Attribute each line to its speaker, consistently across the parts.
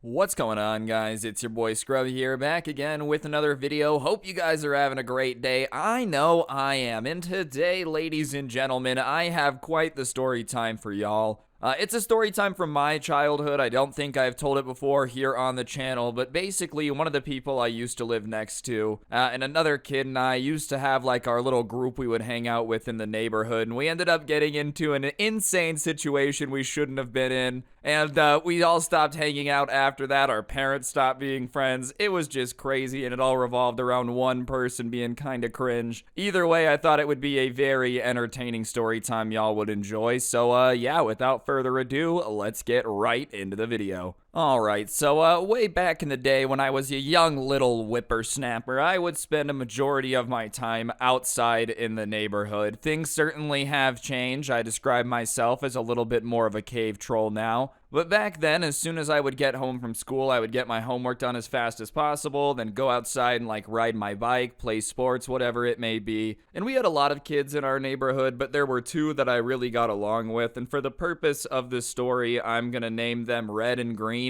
Speaker 1: What's going on, guys? It's your boy Scrub here, back again with another video. Hope you guys are having a great day. I know I am. And today, ladies and gentlemen, I have quite the story time for y'all. It's a story time from my childhood. I don't think I've told it before here on the channel, but basically one of the people I used to live next to, and another kid and I used to have like our little group we would hang out with in the neighborhood, and we ended up getting into an insane situation we shouldn't have been in, and we all stopped hanging out after that. Our parents stopped being friends. It was just crazy, and it all revolved around one person being kind of cringe. Either way, I thought it would be a very entertaining story time y'all would enjoy, so yeah, without further ado, let's get right into the video. Alright, so way back in the day when I was a young little whippersnapper, I would spend a majority of my time outside in the neighborhood. Things certainly have changed. I describe myself as a little bit more of a cave troll now. But back then, as soon as I would get home from school, I would get my homework done as fast as possible, then go outside and like ride my bike, play sports, whatever it may be. And we had a lot of kids in our neighborhood, but there were two that I really got along with. And for the purpose of this story, I'm gonna name them Red and Green.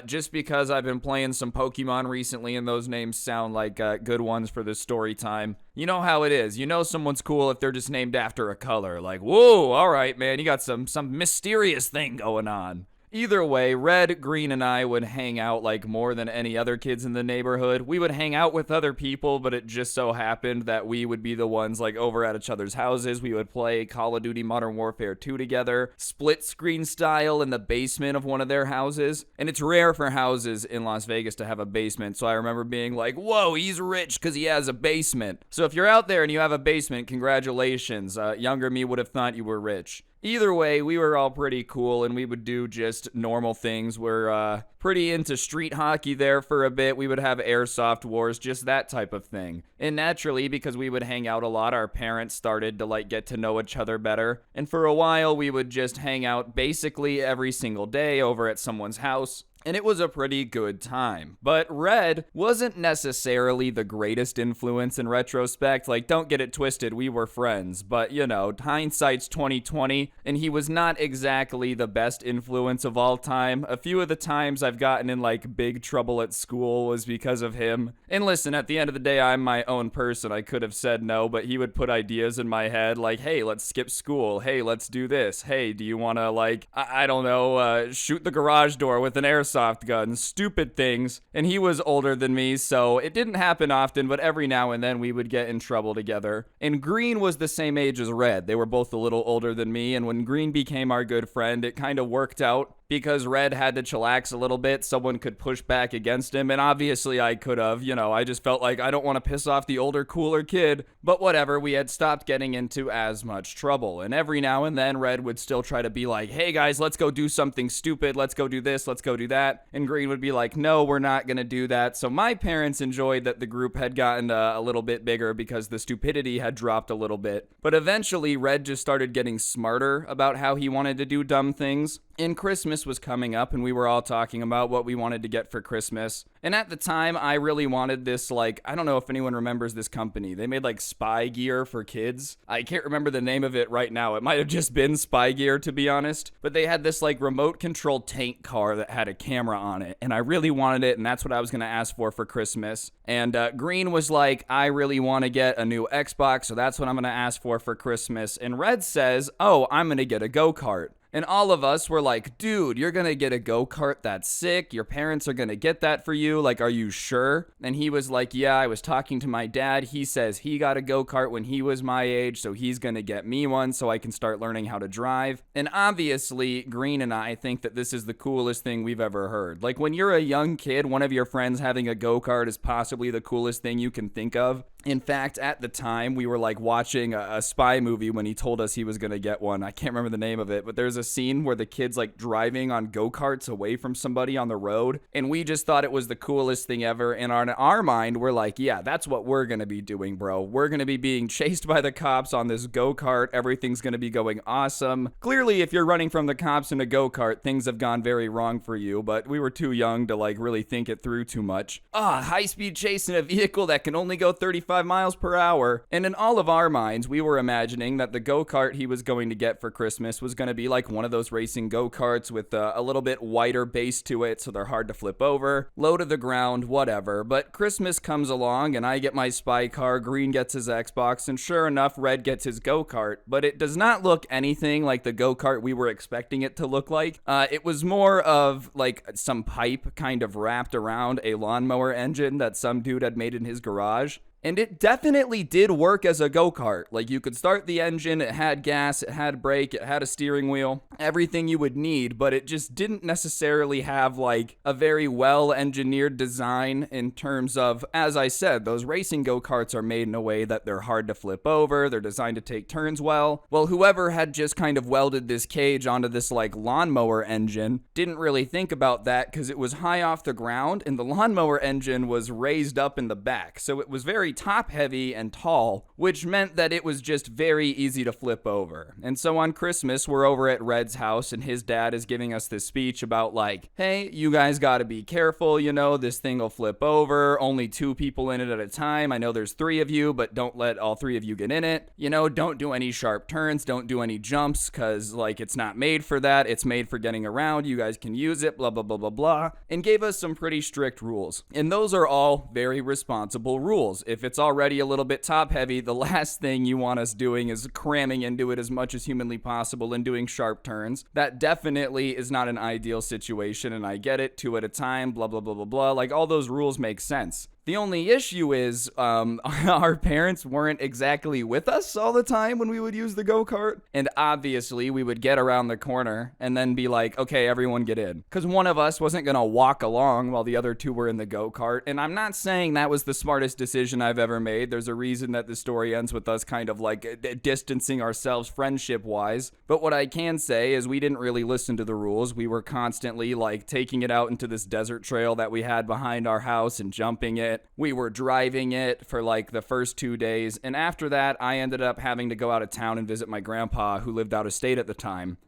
Speaker 1: Just because I've been playing some Pokemon recently and those names sound like good ones for this story time. You know how it is. You know someone's cool if they're just named after a color. Like, whoa, alright man, you got some mysterious thing going on. Either way, Red, Green, and I would hang out like more than any other kids in the neighborhood. We would hang out with other people, but it just so happened that we would be the ones like over at each other's houses. We would play Call of Duty Modern Warfare 2 together, split screen style in the basement of one of their houses. And it's rare for houses in Las Vegas to have a basement, so I remember being like, whoa, he's rich because he has a basement. So if you're out there and you have a basement, congratulations. Younger me would have thought you were rich. Either way, we were all pretty cool, and we would do just normal things. We're pretty into street hockey there for a bit. We would have airsoft wars, just that type of thing. And naturally, because we would hang out a lot, our parents started to like get to know each other better. And for a while, we would just hang out basically every single day over at someone's house. And it was a pretty good time. But Red wasn't necessarily the greatest influence in retrospect. Like, don't get it twisted, we were friends. But, you know, hindsight's 2020, and he was not exactly the best influence of all time. A few of the times I've gotten in, like, big trouble at school was because of him. And listen, at the end of the day, I'm my own person. I could have said no, but he would put ideas in my head like, hey, let's skip school. Hey, let's do this. Hey, do you want to, like, I don't know, shoot the garage door with an airsoft gun, stupid things. And he was older than me, so it didn't happen often, but every now and then we would get in trouble together. And Green was the same age as Red. They were both a little older than me, and when Green became our good friend, it kind of worked out. Because Red had to chillax a little bit, someone could push back against him, and obviously I could have, you know, I just felt like I don't want to piss off the older, cooler kid, but whatever, we had stopped getting into as much trouble, and every now and then Red would still try to be like, hey guys, let's go do something stupid, let's go do this, let's go do that, and Green would be like, no, we're not gonna do that. So my parents enjoyed that the group had gotten a little bit bigger because the stupidity had dropped a little bit, but eventually Red just started getting smarter about how he wanted to do dumb things. And Christmas was coming up, and we were all talking about what we wanted to get for Christmas. And at the time, I really wanted this, like, I don't know if anyone remembers this company. They made, like, spy gear for kids. I can't remember the name of it right now. It might have just been spy gear, to be honest. But they had this, like, remote-controlled tank car that had a camera on it. And I really wanted it, and that's what I was going to ask for Christmas. And Green was like, I really want to get a new Xbox, so that's what I'm going to ask for Christmas. And Red says, oh, I'm going to get a go-kart. And all of us were like, dude, you're gonna get a go-kart, that's sick, your parents are gonna get that for you, like, are you sure? And he was like, yeah, I was talking to my dad, he says he got a go-kart when he was my age, so he's gonna get me one so I can start learning how to drive. And obviously, Green and I think that this is the coolest thing we've ever heard. Like, when you're a young kid, one of your friends having a go-kart is possibly the coolest thing you can think of. In fact, at the time, we were like watching a spy movie when he told us he was gonna get one. I can't remember the name of it, but there's a scene where the kid's like driving on go-karts away from somebody on the road, and we just thought it was the coolest thing ever. And on our mind, we're like, yeah, that's what we're gonna be doing, bro. We're gonna be being chased by the cops on this go-kart. Everything's gonna be going awesome. Clearly, if you're running from the cops in a go-kart, things have gone very wrong for you, but we were too young to like really think it through too much. High-speed chase in a vehicle that can only go 35 miles per hour. And in all of our minds, we were imagining that the go-kart he was going to get for Christmas was going to be like one of those racing go-karts with a little bit wider base to it, so they're hard to flip over, low to the ground, whatever. But Christmas comes along, and I get my spy car, Green gets his Xbox, and sure enough, Red gets his go-kart. But it does not look anything like the go-kart we were expecting it to look like. It was more of like some pipe kind of wrapped around a lawnmower engine that some dude had made in his garage. And it definitely did work as a go-kart. Like, you could start the engine, it had gas, it had brake, it had a steering wheel, everything you would need, but it just didn't necessarily have, like, a very well-engineered design in terms of, as I said, those racing go-karts are made in a way that they're hard to flip over, they're designed to take turns well. Well, whoever had just kind of welded this cage onto this, like, lawnmower engine didn't really think about that because it was high off the ground, and the lawnmower engine was raised up in the back, so it was very top heavy and tall, which meant that it was just very easy to flip over. And so on Christmas, we're over at Red's house and his dad is giving us this speech about like, hey, you guys gotta be careful, you know, this thing will flip over, only 2 people in it at a time. I know there's 3 of you, but don't let all 3 of you get in it. You know, don't do any sharp turns, don't do any jumps, cause like it's not made for that, it's made for getting around, you guys can use it, blah, blah, blah, blah, blah, and gave us some pretty strict rules. And those are all very responsible rules. If it's already a little bit top heavy, the last thing you want us doing is cramming into it as much as humanly possible and doing sharp turns. That definitely is not an ideal situation, and I get it, 2 at a time, blah, blah, blah, blah, blah. Like, all those rules make sense. The only issue is our parents weren't exactly with us all the time when we would use the go-kart. And obviously, we would get around the corner and then be like, okay, everyone get in. Because one of us wasn't going to walk along while the other 2 were in the go-kart. And I'm not saying that was the smartest decision I've ever made. There's a reason that the story ends with us kind of like distancing ourselves friendship-wise. But what I can say is we didn't really listen to the rules. We were constantly like taking it out into this desert trail that we had behind our house and jumping it. We were driving it for like the first 2 days, and after that, I ended up having to go out of town and visit my grandpa, who lived out of state at the time.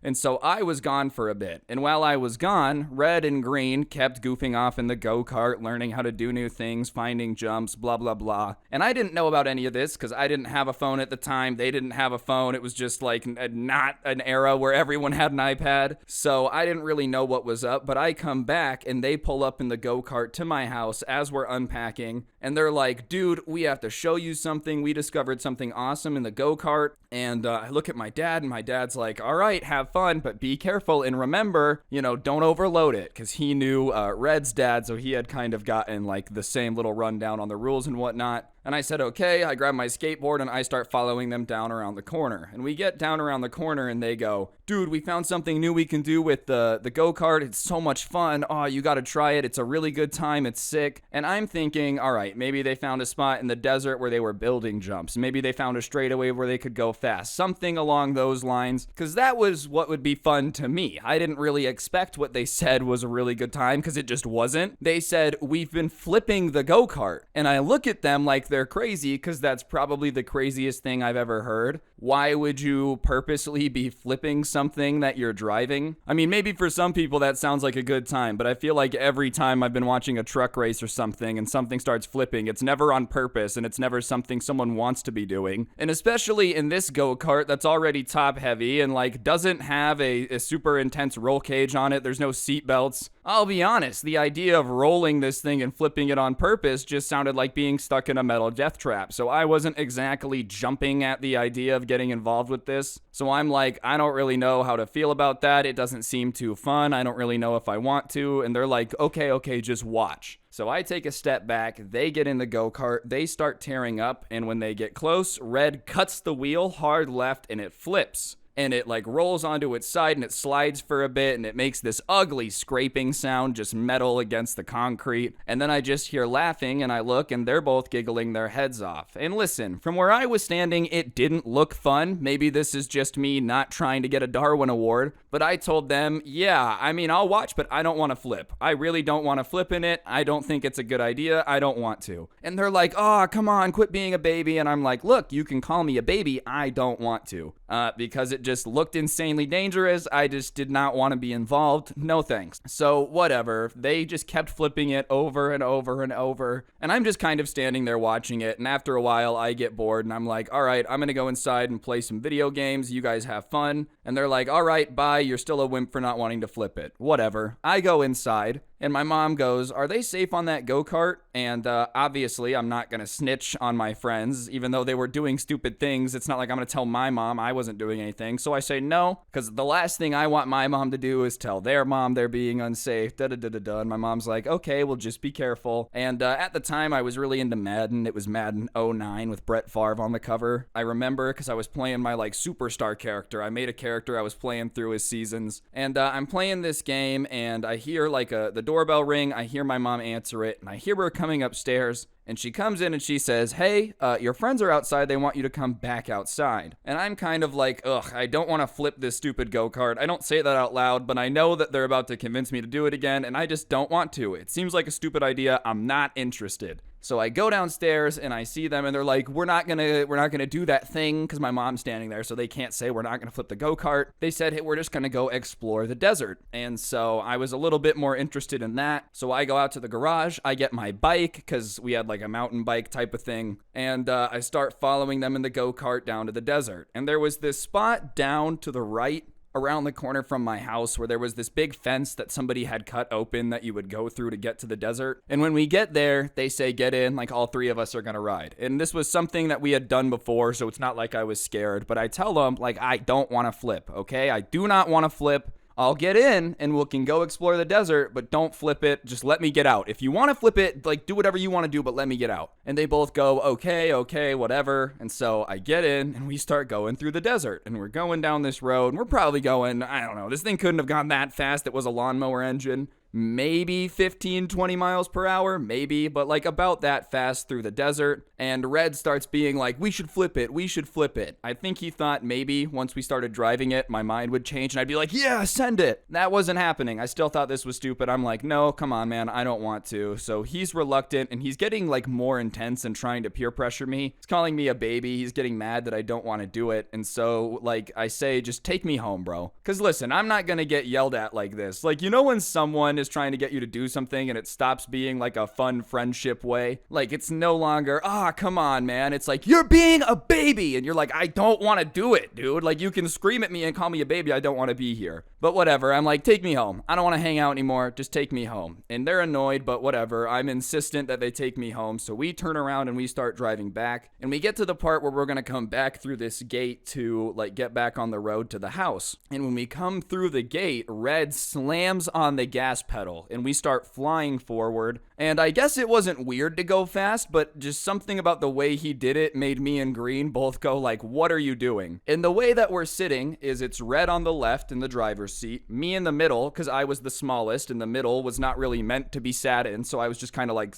Speaker 1: And so I was gone for a bit. And while I was gone, Red and Green kept goofing off in the go-kart, learning how to do new things, finding jumps, blah, blah, blah. And I didn't know about any of this because I didn't have a phone at the time. They didn't have a phone. It was just like not an era where everyone had an iPad. So I didn't really know what was up. But I come back and they pull up in the go-kart to my house as we're unpacking. And they're like, dude, we have to show you something. We discovered something awesome in the go-kart. And I look at my dad, and my dad's like, all right, have fun, but be careful. And remember, you know, don't overload it. Because he knew Red's dad, so he had kind of gotten like the same little rundown on the rules and whatnot. And I said, okay, I grab my skateboard and I start following them down around the corner. And we get down around the corner and they go, dude, we found something new we can do with the go-kart. It's so much fun. Oh, you got to try it. It's a really good time. It's sick. And I'm thinking, all right, maybe they found a spot in the desert where they were building jumps. Maybe they found a straightaway where they could go fast. Something along those lines. Because that was what would be fun to me. I didn't really expect what they said was a really good time because it just wasn't. They said, we've been flipping the go-kart. And I look at them like they're crazy because that's probably the craziest thing I've ever heard. Why would you purposely be flipping something that you're driving? I mean, maybe for some people that sounds like a good time, but I feel like every time I've been watching a truck race or something and something starts flipping, it's never on purpose and it's never something someone wants to be doing. And especially in this go-kart that's already top heavy and like doesn't have a super intense roll cage on it. There's no seat belts. I'll be honest, the idea of rolling this thing and flipping it on purpose just sounded like being stuck in a metal death trap. So I wasn't exactly jumping at the idea of getting involved with this. So I'm like, I don't really know how to feel about that. It doesn't seem too fun. I don't really know if I want to. And they're like, okay, just watch. So I take a step back, they get in the go-kart, they start tearing up, and when they get close, Red cuts the wheel hard left and it flips. And it like rolls onto its side and it slides for a bit and it makes this ugly scraping sound, just metal against the concrete. And then I just hear laughing and I look and they're both giggling their heads off. And listen, from where I was standing, it didn't look fun. Maybe this is just me not trying to get a Darwin Award. But I told them, yeah, I mean, I'll watch, but I don't want to flip. I really don't want to flip in it. I don't think it's a good idea. I don't want to. And they're like, oh, come on, quit being a baby. And I'm like, look, you can call me a baby. I don't want to. Because it
Speaker 2: it just looked insanely dangerous. I just did not want to be involved. No thanks. So whatever. They just kept flipping it over and over and over. And I'm just kind of standing there watching it. And after a while, I get bored and I'm like, all right, I'm going to go inside and play some video games. You guys have fun. And they're like, all right, bye. You're still a wimp for not wanting to flip it. Whatever. I go inside. And my mom goes, are they safe on that go-kart? And obviously, I'm not going to snitch on my friends, even though they were doing stupid things. It's not like I'm going to tell my mom I wasn't doing anything. So I say no, because the last thing I want my mom to do is tell their mom they're being unsafe. Da-da-da-da-da. And my mom's like, okay, well, just be careful. And at the time, I was really into Madden. It was Madden 09 with Brett Favre on the cover. I remember because I was playing my superstar character. I made a character. I was playing through his seasons. And I'm playing this game, and I hear the doorbell ring. I hear my mom answer it, and I hear her coming upstairs, and she comes in and she says, hey, your friends are outside. They want you to come back outside. And I'm kind of like, ugh, I don't want to flip this stupid go-kart. I don't say that out loud, but I know that they're about to convince me to do it again, and I just don't want to. It seems like a stupid idea. I'm not interested. So I go downstairs and I see them and they're like, we're not gonna do that thing, because my mom's standing there, so they can't say we're not gonna flip the go-kart. They said, hey, we're just gonna go explore the desert. And so I was a little bit more interested in that. So I go out to the garage, I get my bike, because we had a mountain bike type of thing, and I start following them in the go-kart down to the desert. And there was this spot down to the right around the corner from my house where there was this big fence that somebody had cut open that you would go through to get to the desert. And when we get there, they say, get in, all three of us are gonna ride. And this was something that we had done before, so it's not like I was scared, but I tell them, I don't want to flip, okay? I do not want to flip. I'll get in and we can go explore the desert, but don't flip it. Just let me get out. If you want to flip it, do whatever you want to do, but let me get out. And they both go, okay, whatever. And so I get in and we start going through the desert, and we're going down this road, and we're probably going, I don't know, this thing couldn't have gone that fast. It was a lawnmower engine. Maybe 15, 20 miles per hour, maybe, but about that fast through the desert. And Red starts being like, we should flip it. I think he thought maybe once we started driving it, my mind would change and I'd be like, yeah, send it. That wasn't happening. I still thought this was stupid. I'm like, no, come on, man, I don't want to. So he's reluctant and he's getting more intense and trying to peer pressure me. He's calling me a baby. He's getting mad that I don't want to do it. And so I say, just take me home, bro. Because listen, I'm not going to get yelled at like this. When someone is trying to get you to do something and it stops being a fun friendship way, it's no longer, come on, man. It's you're being a baby, and you're like, I don't want to do it, dude. You can scream at me and call me a baby. I don't want to be here. But whatever. I'm like, take me home. I don't want to hang out anymore. Just take me home. And they're annoyed, but whatever. I'm insistent that they take me home. So we turn around and we start driving back, and we get to the part where we're going to come back through this gate to get back on the road to the house. And when we come through the gate, Red slams on the gas pedal and we start flying forward. And I guess it wasn't weird to go fast, but just something about the way he did it made me and Green both go what are you doing? And the way that we're sitting is it's Red on the left in the driver's seat, me in the middle, because I was the smallest, and the middle was not really meant to be sat in, so I was just kind of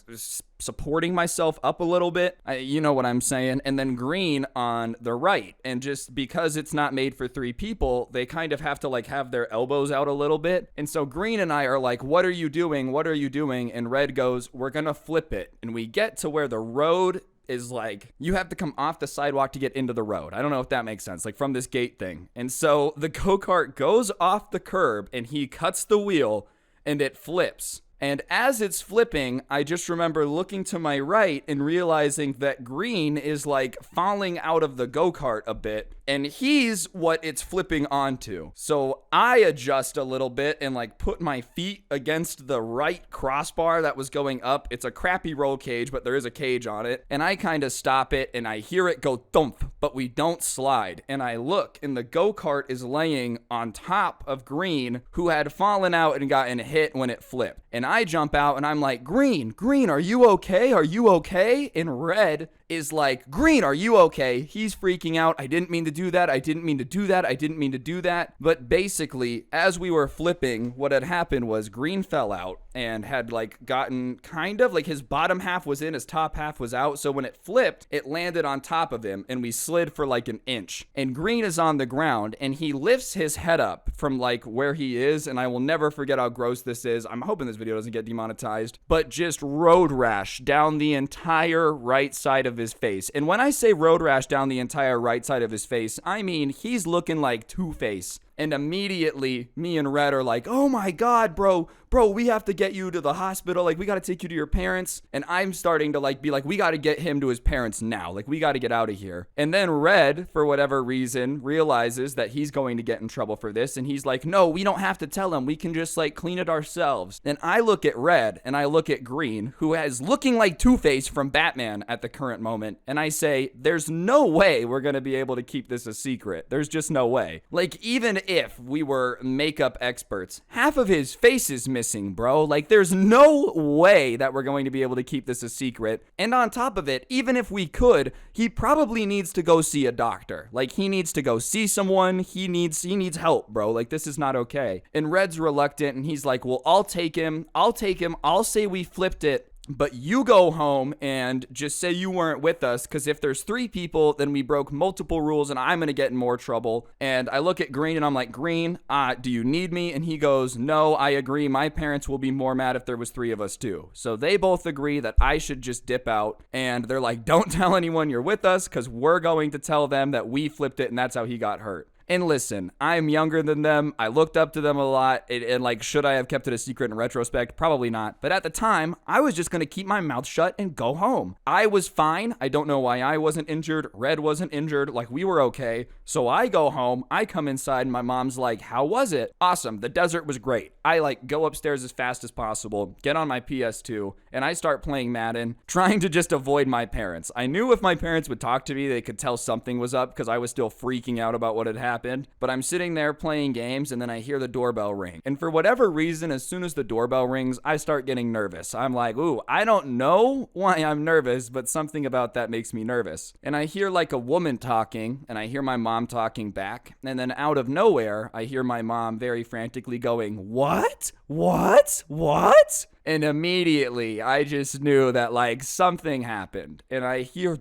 Speaker 2: supporting myself up a little bit. You know what I'm saying? And then Green on the right. And just because it's not made for three people, they kind of have to have their elbows out a little bit. And so Green and I are like, what are you doing? What are you doing? And Red goes, we're gonna flip it. And we get to where the road is you have to come off the sidewalk to get into the road. I don't know if that makes sense, from this gate thing. And so the go-kart goes off the curb and he cuts the wheel and it flips. And as it's flipping, I just remember looking to my right and realizing that Green is falling out of the go-kart a bit, and he's what it's flipping onto. So I adjust a little bit and put my feet against the right crossbar that was going up. It's a crappy roll cage, but there is a cage on it. And I kind of stop it and I hear it go thump, but we don't slide. And I look and the go-kart is laying on top of Green, who had fallen out and gotten hit when it flipped. And I jump out and I'm like, Green, are you okay? Are you okay? And Red is like, Green, are you okay? He's freaking out. I didn't mean to do that. I didn't mean to do that. I didn't mean to do that. But basically, as we were flipping, what had happened was Green fell out and had gotten kind of his bottom half was in, his top half was out. So when it flipped, it landed on top of him and we slid for an inch. And Green is on the ground and he lifts his head up from where he is. And I will never forget how gross this is. I'm hoping this video video doesn't get demonetized, but just road rash down the entire right side of his face. And when I say road rash down the entire right side of his face, I mean he's looking like Two-Face. And immediately, me and Red are like, oh my God, bro, we have to get you to the hospital. Like, we got to take you to your parents. And I'm starting to be like, we got to get him to his parents now. Like, we got to get out of here. And then Red, for whatever reason, realizes that he's going to get in trouble for this. And he's like, no, we don't have to tell him. We can just clean it ourselves. And I look at Red and I look at Green, who is looking like Two-Face from Batman at the current moment. And I say, there's no way we're going to be able to keep this a secret. There's just no way. Even if we were makeup experts, half of his face is missing, bro. There's no way that we're going to be able to keep this a secret. And on top of it, even if we could, he probably needs to go see a doctor. He needs to go see someone. He needs help, bro. This is not okay. And Red's reluctant, and he's like, well, I'll take him. I'll say we flipped it. But you go home and just say you weren't with us, because if there's 3 people, then we broke multiple rules and I'm going to get in more trouble. And I look at Green and I'm like, Green, do you need me? And he goes, no, I agree. My parents will be more mad if there was 3 of us too. So they both agree that I should just dip out. And they're like, don't tell anyone you're with us, because we're going to tell them that we flipped it and that's how he got hurt. And listen, I'm younger than them. I looked up to them a lot. And should I have kept it a secret in retrospect? Probably not. But at the time, I was just going to keep my mouth shut and go home. I was fine. I don't know why I wasn't injured. Red wasn't injured. We were okay. So I go home. I come inside and my mom's like, how was it? Awesome. The desert was great. I go upstairs as fast as possible, get on my PS2, and I start playing Madden, trying to just avoid my parents. I knew if my parents would talk to me, they could tell something was up, because I was still freaking out about what had happened. But I'm sitting there playing games, and then I hear the doorbell ring. And for whatever reason, as soon as the doorbell rings, I start getting nervous. I'm like, ooh, I don't know why I'm nervous, but something about that makes me nervous. And I hear a woman talking, and I hear my mom talking back. And then out of nowhere, I hear my mom very frantically going, what? What? And immediately, I just knew that something happened. And I hear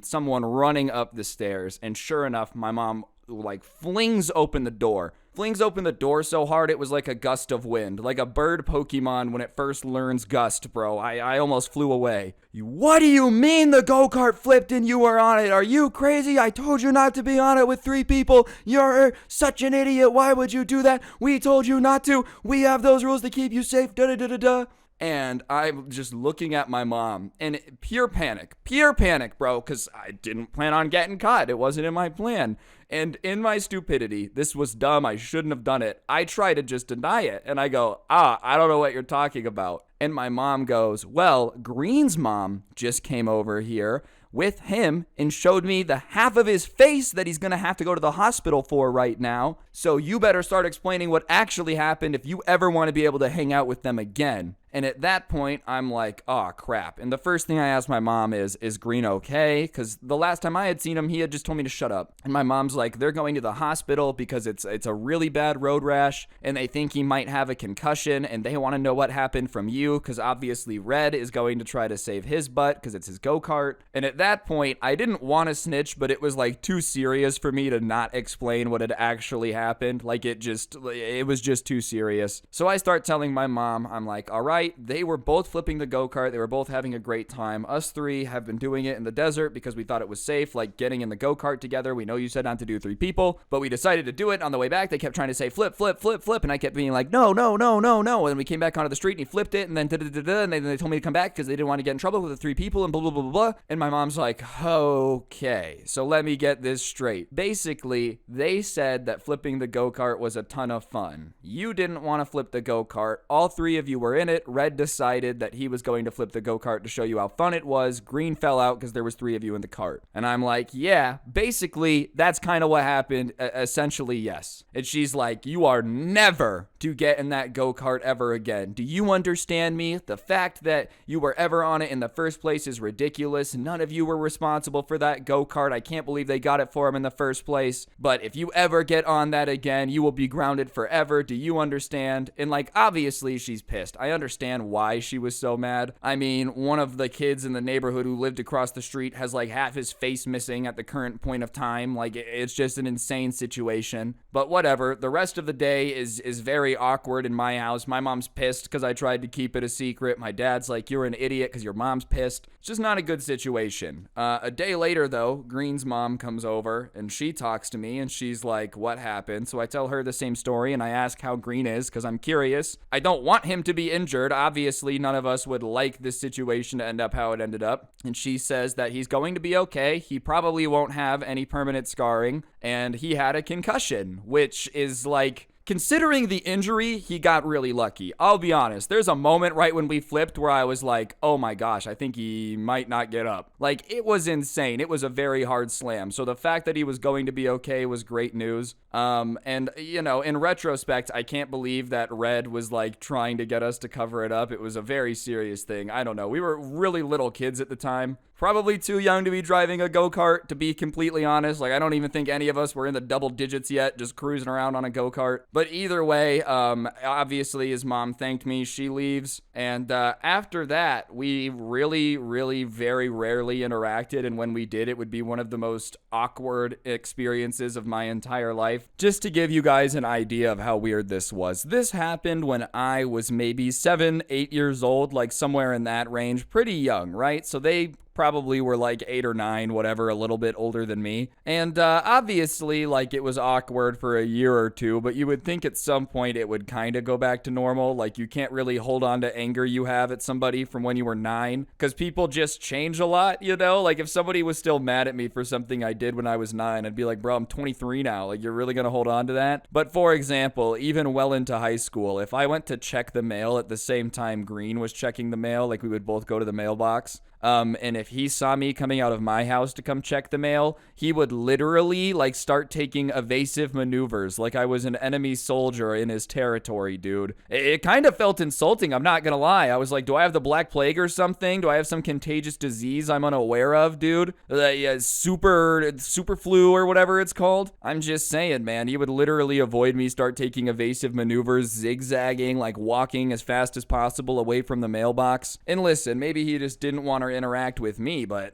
Speaker 2: someone running up the stairs. And sure enough, my mom flings open the door. Flings open the door so hard it was like a gust of wind. Like a bird Pokemon when it first learns gust, bro. I almost flew away. What do you mean the go-kart flipped and you were on it? Are you crazy? I told you not to be on it with 3 people. You're such an idiot. Why would you do that? We told you not to. We have those rules to keep you safe. Da-da-da-da-da. And I'm just looking at my mom, and pure panic, bro, because I didn't plan on getting caught. It wasn't in my plan. And in my stupidity, this was dumb. I shouldn't have done it. I try to just deny it. And I go, I don't know what you're talking about. And my mom goes, well, Green's mom just came over here with him and showed me the half of his face that he's going to have to go to the hospital for right now. So you better start explaining what actually happened if you ever want to be able to hang out with them again. And at that point, I'm like, oh, crap. And the first thing I asked my mom is Green okay? Because the last time I had seen him, he had just told me to shut up. And my mom's like, they're going to the hospital because it's a really bad road rash, and they think he might have a concussion, and they want to know what happened from you, because obviously Red is going to try to save his butt because it's his go-kart. And at that point, I didn't want to snitch, but it was too serious for me to not explain what had actually happened. It was just too serious. So I start telling my mom, I'm like, all right, they were both flipping the go-kart. They were both having a great time. Us 3 have been doing it in the desert because we thought it was safe, getting in the go-kart together. We know you said not to do 3 people, but we decided to do it. On the way back, they kept trying to say flip, and I kept being like, no. And we came back onto the street, and he flipped it, and then and they told me to come back because they didn't want to get in trouble with the 3 people, and blah, blah, blah, blah, blah. And my mom's like, okay, so let me get this straight. Basically, they said that flipping the go-kart was a ton of fun. You didn't want to flip the go-kart. All 3 of you were in it. Red decided that he was going to flip the go-kart to show you how fun it was. Green fell out because there was 3 of you in the cart. And I'm like, yeah, basically, that's kind of what happened. Essentially, yes. And she's like, you are never to get in that go-kart ever again. Do you understand me? The fact that you were ever on it in the first place is ridiculous. None of you were responsible for that go-kart. I can't believe they got it for him in the first place. But if you ever get on that again, you will be grounded forever. Do you understand? And obviously she's pissed. I understand understand why she was so mad. I mean, one of the kids in the neighborhood who lived across the street has like half his face missing at the current point of time. Like, it's just an insane situation. But whatever. The rest of the day is very awkward in my house. My mom's pissed because I tried to keep it a secret. My dad's like, you're an idiot because your mom's pissed. It's just not a good situation. A day later, though, Green's mom comes over and she talks to me and she's like, what happened? So I tell her the same story and I ask how Green is because I'm curious. I don't want him to be injured. Obviously, none of us would like this situation to end up how it ended up. And she says that he's going to be okay. He probably won't have any permanent scarring and he had a concussion, which is like, considering the injury, he got really lucky. I'll be honest. There's a moment right when we flipped where I was like, oh my gosh, I think he might not get up. Like, it was insane. It was a very hard slam. So the fact that he was going to be okay was great news. And, you know, in retrospect, I can't believe that Red was like trying to get us to cover it up. It was a very serious thing. I don't know. We were really little kids at the time. Probably too young to be driving a go-kart, to be completely honest. Like, I don't even think any of us were in the double digits yet, just cruising around on a go-kart. But either way, obviously his mom thanked me. She leaves. And after that, we really, really very rarely interacted. And when we did, it would be one of the most awkward experiences of my entire life. Just to give you guys an idea of how weird this was. This happened when I was maybe 7, 8 years old, like somewhere in that range. Pretty young, right? So they probably were like 8 or 9, whatever, a little bit older than me. And obviously, like, it was awkward for a year or two, but you would think at some point it would kind of go back to normal. Like, you can't really hold on to anger you have at somebody from when you were 9, because people just change a lot, you know? Like, if somebody was still mad at me for something I did when I was 9, I'd be like, bro, I'm 23 now. Like, you're really gonna hold on to that? But for example, even well into high school, if I went to check the mail at the same time Green was checking the mail, like we would both go to the mailbox, and if he saw me coming out of my house to come check the mail, he would literally like start taking evasive maneuvers like I was an enemy soldier in his territory, dude. It kind of felt insulting, I'm not gonna lie. I was like, do I have the Black Plague or something? Do I have some contagious disease I'm unaware of, dude? Super flu or whatever it's called? I'm just saying, man, he would literally avoid me, start taking evasive maneuvers, zigzagging, like walking as fast as possible away from the mailbox. And listen, maybe he just didn't want to interact with me, but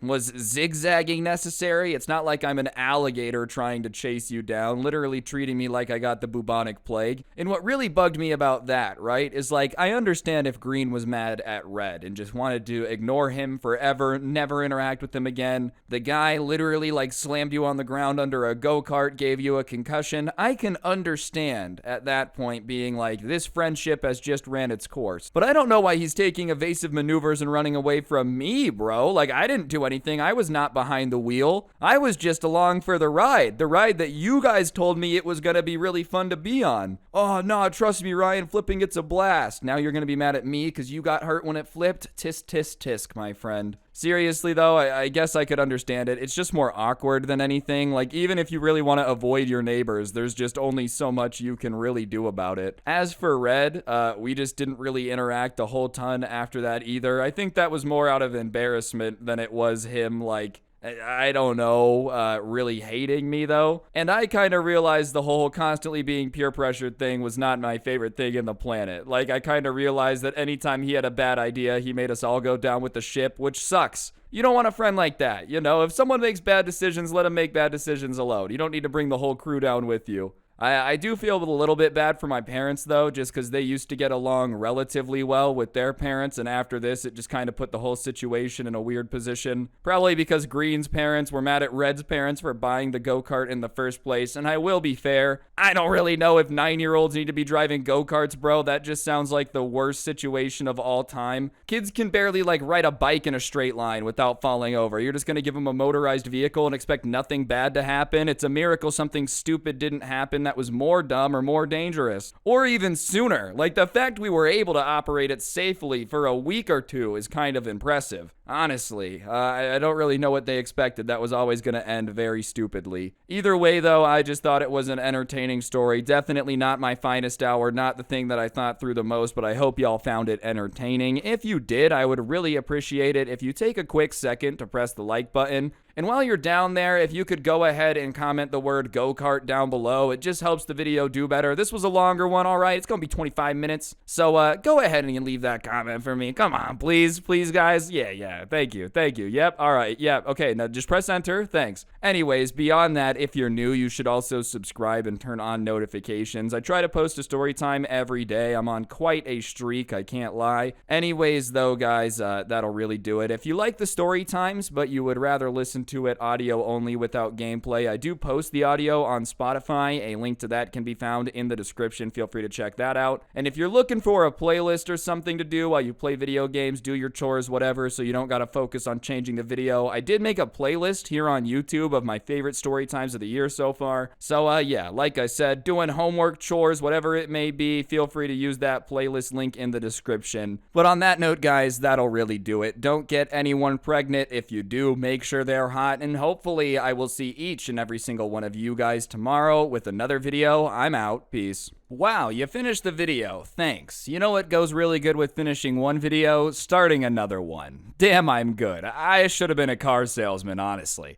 Speaker 2: was zigzagging necessary? It's not like I'm an alligator trying to chase you down, literally treating me like I got the bubonic plague. And what really bugged me about that, right, is like, I understand if Green was mad at Red and just wanted to ignore him forever, never interact with him again. The guy literally like slammed you on the ground under a go-kart, gave you a concussion. I can understand at that point being like, this friendship has just ran its course. But I don't know why he's taking evasive maneuvers and running away from me, bro. Like, I didn't do anything. I was not behind the wheel. I was just along for the ride that you guys told me it was gonna be really fun to be on. Oh, no, trust me, Ryan, flipping it's a blast. Now you're gonna be mad at me because you got hurt when it flipped? Tisk, tisk, tisk, my friend. Seriously, though, I guess I could understand it. It's just more awkward than anything. Like, even if you really want to avoid your neighbors, there's just only so much you can really do about it. As for Red, we just didn't really interact a whole ton after that either. I think that was more out of embarrassment than it was him, like, I don't know, really hating me, though. And I kind of realized the whole constantly being peer pressured thing was not my favorite thing in the planet. Like, I kind of realized that anytime he had a bad idea, he made us all go down with the ship, which sucks. You don't want a friend like that, you know? If someone makes bad decisions, let them make bad decisions alone. You don't need to bring the whole crew down with you. I do feel a little bit bad for my parents, though, just because they used to get along relatively well with their parents, and after this, it just kind of put the whole situation in a weird position. Probably because Green's parents were mad at Red's parents for buying the go-kart in the first place, and I will be fair, I don't really know if 9-year-olds need to be driving go-karts, bro. That just sounds like the worst situation of all time. Kids can barely, like, ride a bike in a straight line without falling over. You're just gonna give them a motorized vehicle and expect nothing bad to happen? It's a miracle something stupid didn't happen that was more dumb or more dangerous. Or even sooner. Like, the fact we were able to operate it safely for a week or two is kind of impressive. Honestly, I don't really know what they expected. That was always going to end very stupidly. Either way, though, I just thought it was an entertaining story. Definitely not my finest hour, not the thing that I thought through the most, but I hope y'all found it entertaining. If you did, I would really appreciate it if you take a quick second to press the like button. And while you're down there, if you could go ahead and comment the word go-kart down below, it just helps the video do better. This was a longer one, all right? It's going to be 25 minutes. So go ahead and leave that comment for me. Come on, please, guys. Yeah. Thank you. Yep, all right. Yep, okay, now just press enter. Thanks. Anyways, beyond that, if you're new, you should also subscribe and turn on notifications. I try to post a story time every day. I'm on quite a streak, I can't lie. Anyways, though, guys, that'll really do it. If you like the story times, but you would rather listen to it audio only without gameplay, I do post the audio on Spotify. A link to that can be found in the description. Feel free to check that out. And if you're looking for a playlist or something to do while you play video games, do your chores, whatever, so you don't gotta focus on changing the video, I did make a playlist here on YouTube of my favorite story times of the year so far. So yeah, like I said, doing homework, chores, whatever it may be, feel free to use that playlist link in the description. But on that note, guys, that'll really do it. Don't get anyone pregnant. If you do, make sure they're hot, and hopefully I will see each and every single one of you guys tomorrow with another video. I'm out. Peace. Wow, you finished the video. Thanks. You know what goes really good with finishing one video? Starting another one. Damn, I'm good. I should have been a car salesman, honestly.